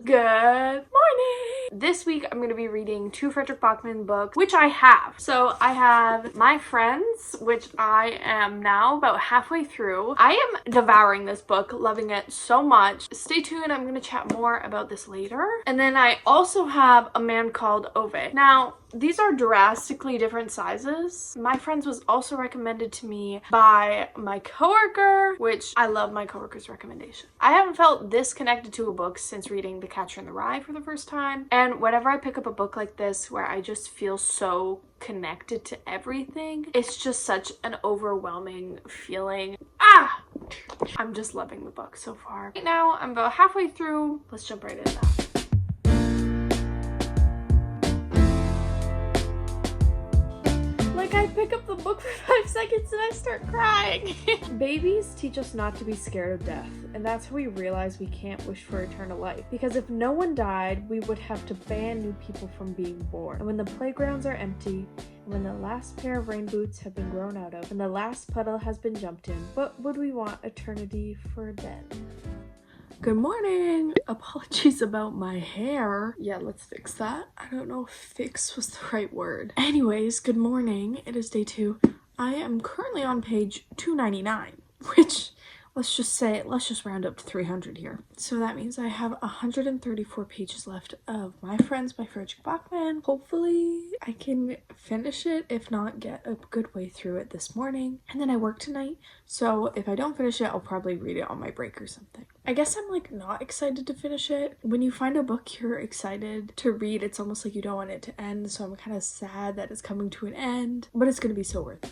Good morning! This week I'm going to be reading 2 Fredrik Backman books, which I have. So I have My Friends, which I am now about halfway through. I am devouring this book, loving it so much. Stay tuned, I'm going to chat more about this later. And then I also have A Man Called Ove. Now, these are drastically different sizes. My Friends was also recommended to me by my coworker, which I love my coworker's recommendation. I haven't felt this connected to a book since reading The Catcher in the Rye for the first time. And whenever I pick up a book like this where I just feel so connected to everything, it's just such an overwhelming feeling. I'm just loving the book so far. Right now, I'm about halfway through. Let's jump right into that. I pick up the book for 5 seconds and I start crying. Babies teach us not to be scared of death, and that's how we realize we can't wish for eternal life. Because if no one died, we would have to ban new people from being born. And when the playgrounds are empty, and when the last pair of rain boots have been grown out of, and the last puddle has been jumped in, what would we want eternity for then? Good morning. Apologies about my hair. Yeah, let's fix that. I don't know if fix was the right word. Anyways, good morning. It is day 2. I am currently on page 299, which let's just round up to 300 here. So that means I have 134 pages left of My Friends by Fredrik Backman. Hopefully I can finish it, if not get a good way through it this morning. And then I work tonight, so if I don't finish it, I'll probably read it on my break or something. I guess I'm like not excited to finish it. When you find a book you're excited to read, it's almost like you don't want it to end, so I'm kind of sad that it's coming to an end, but it's gonna be so worth it.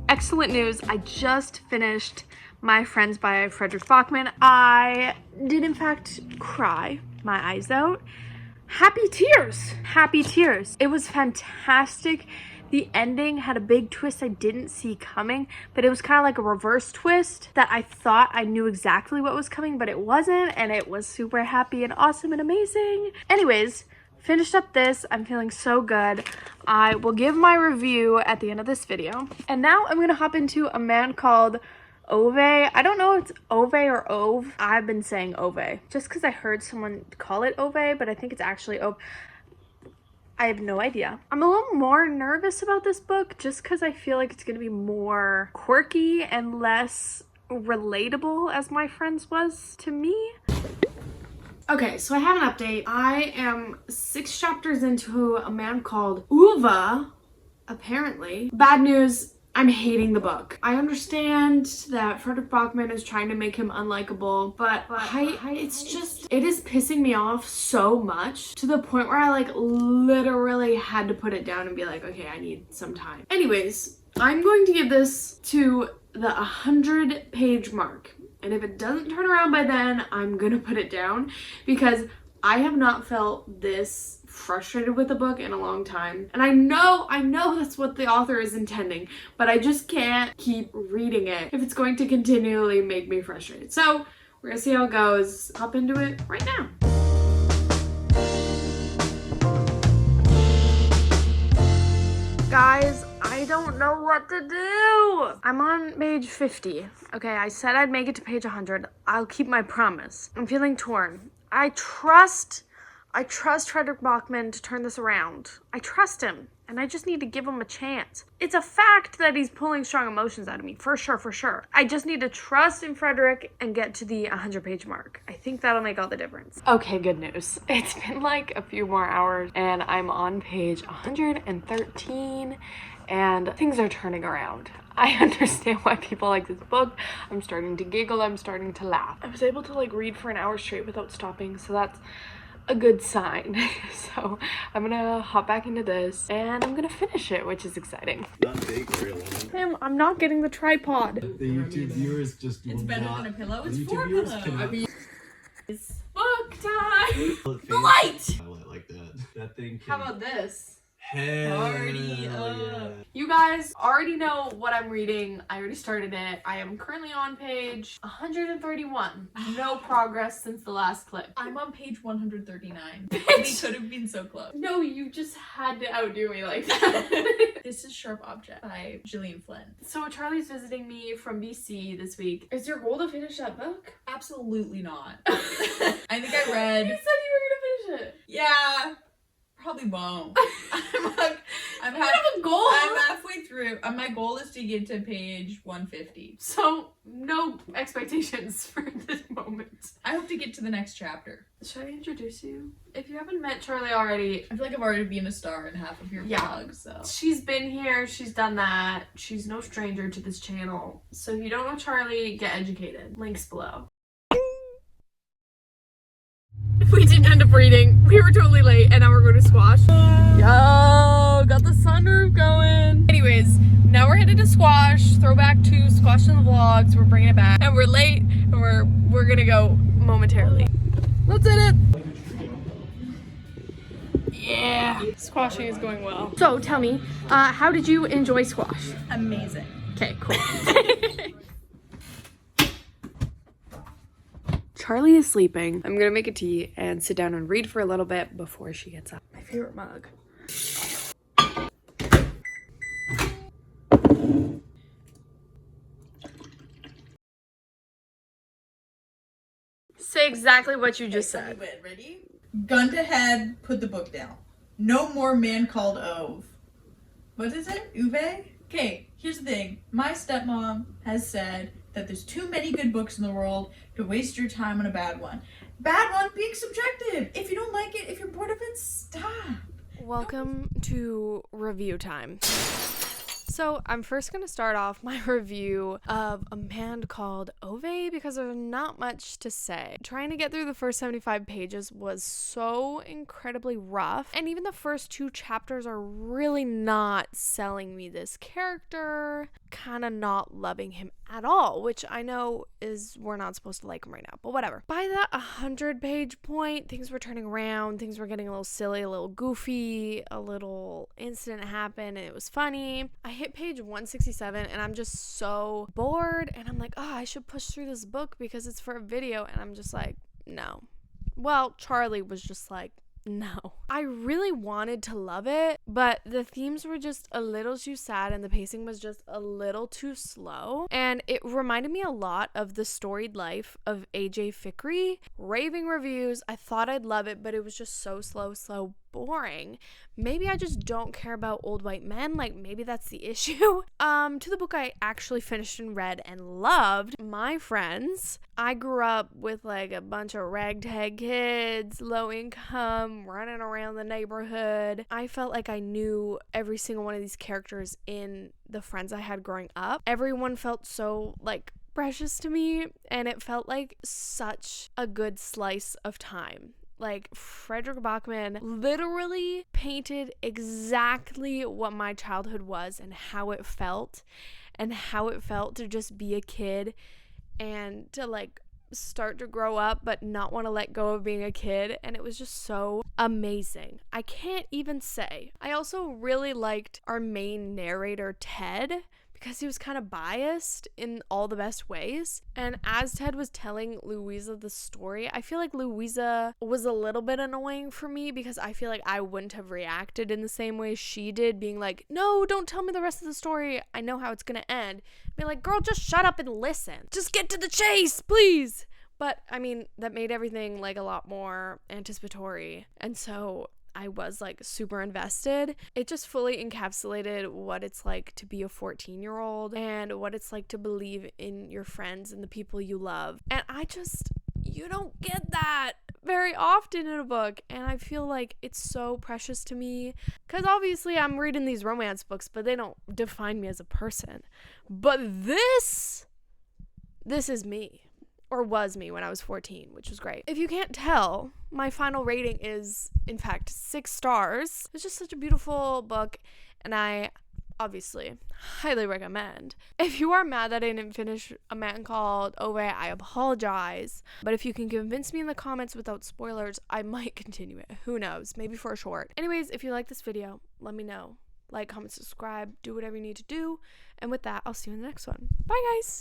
Excellent news. I just finished My Friends by Fredrik Backman. I did in fact cry my eyes out. Happy tears. Happy tears. It was fantastic. The ending had a big twist I didn't see coming, but it was kind of like a reverse twist that I thought I knew exactly what was coming, but it wasn't, and it was super happy and awesome and amazing. Anyways, finished up this. I'm feeling so good. I will give my review at the end of this video. And now I'm gonna hop into A Man Called Ove. I don't know if it's Ove or Ove. I've been saying Ove just because I heard someone call it Ove, but I think it's actually Ove. I have no idea. I'm a little more nervous about this book just because I feel like it's gonna be more quirky and less relatable as My Friends was to me. Okay, so I have an update. I am 6 chapters into A Man Called Ove, apparently. Bad news, I'm hating the book. I understand that Fredrik Backman is trying to make him unlikable, but it is pissing me off so much to the point where I like literally had to put it down and be like, okay, I need some time. Anyways, I'm going to give this to the 100-page mark. And if it doesn't turn around by then, I'm gonna put it down because I have not felt this frustrated with a book in a long time. And I know that's what the author is intending, but I just can't keep reading it if it's going to continually make me frustrated. So we're gonna see how it goes. Hop into it right now. Guys, I don't know what to do. I'm on page 50. Okay, I said I'd make it to page 100. I'll keep my promise. I'm feeling torn. I trust Fredrik Backman to turn this around. I trust him, and I just need to give him a chance. It's a fact that he's pulling strong emotions out of me, for sure. I just need to trust in Fredrik and get to the 100-page mark. I think that'll make all the difference. Okay, good news. It's been like a few more hours, and I'm on page 113, and things are turning around. I understand why people like this book. I'm starting to giggle, I'm starting to laugh. I was able to like read for an hour straight without stopping, so that's a good sign. So I'm gonna hop back into this and I'm gonna finish it, which is exciting. Not take very long. Tim, I'm not getting the tripod. The YouTube viewers just It's better not, than a pillow. It's YouTube 4 viewers pillows. cannot- I mean, It's book time. The light! I like that. That thing how can about this? Hell Party yeah. up. You guys already know what I'm reading. I already started it. I am currently on page 131. No progress since the last clip. I'm on page 139. Bitch. We could have been so close. No, you just had to outdo me like that. This is Sharp Object by Gillian Flynn. So Charlie's visiting me from BC this week. Is your goal to finish that book? Absolutely not. I I think I read. You said you were gonna finish it. Yeah, probably won't. You have a goal. I'm halfway through. My goal is to get to page 150. So no expectations for this moment. I hope to get to the next chapter. Should I introduce you? If you haven't met Charlie already, I feel like I've already been a star in half of your vlogs, so. she's been here, she's done that. She's no stranger to this channel. So if you don't know Charlie, get educated. Links below. We didn't end up reading. We were totally late and now we're going to squash. Yo, got the sunroof going. Anyways, now we're headed to squash. Throwback to squash in the vlogs. We're bringing it back. And we're late and we're gonna go momentarily. Let's hit it. Yeah. Squashing is going well. So tell me, how did you enjoy squash? Amazing. Okay, cool. Charlie is sleeping. I'm gonna make a tea and sit down and read for a little bit before she gets up. My favorite mug. Say exactly what you just said. Ready? Gun to head, put the book down. No more man called Ove. What is it? Uwe? Okay, here's the thing. My stepmom has said that there's too many good books in the world to waste your time on a bad one. Bad one being subjective. If you don't like it, if you're bored of it, stop. Welcome to review time. So I'm first going to start off my review of a man called Ove because there's not much to say. Trying to get through the first 75 pages was so incredibly rough, and even the first 2 chapters are really not selling me this character, kind of not loving him at all, which I know is we're not supposed to like him right now, but whatever. By that 100-page point, things were turning around, things were getting a little silly, a little goofy, a little incident happened and it was funny. I hit page 167 and I'm just so bored and I'm like, oh, I should push through this book because it's for a video, and I'm just like, no. Well, Charlie was just like, no. I really wanted to love it, but the themes were just a little too sad and the pacing was just a little too slow. And it reminded me a lot of The Storied Life of AJ Fikry. Raving reviews. I thought I'd love it, but it was just so slow, boring. Maybe I just don't care about old white men. Like, maybe that's the issue. To the book I actually finished and read and loved, My Friends. I grew up with like a bunch of ragtag kids, low income, running around the neighborhood. I felt like I knew every single one of these characters in the friends I had growing up. Everyone felt so like precious to me, and it felt like such a good slice of time. Like, Fredrik Backman literally painted exactly what my childhood was and how it felt to just be a kid and to like start to grow up but not want to let go of being a kid, and it was just so amazing. I can't even say. I also really liked our main narrator, Ted, because he was kind of biased in all the best ways. And as Ted was telling Louisa the story, I feel like Louisa was a little bit annoying for me because I feel like I wouldn't have reacted in the same way she did, being like, no, don't tell me the rest of the story. I know how it's gonna end. Be like, girl, just shut up and listen. Just get to the chase, please. But I mean, that made everything like a lot more anticipatory. And so I was like super invested. It just fully encapsulated what it's like to be a 14-year-old and what it's like to believe in your friends and the people you love. And you don't get that very often in a book, and I feel like it's so precious to me because obviously I'm reading these romance books, but they don't define me as a person. But this is me. Or was me when I was 14, which was great. If you can't tell, my final rating is, in fact, 6 stars. It's just such a beautiful book, and I obviously, highly recommend. If you are mad that I didn't finish A Man Called Ove, I apologize. But if you can convince me in the comments without spoilers, I might continue it. Who knows? Maybe for a short. Anyways, if you like this video, let me know. Like, comment, subscribe, do whatever you need to do. And with that, I'll see you in the next one. Bye, guys!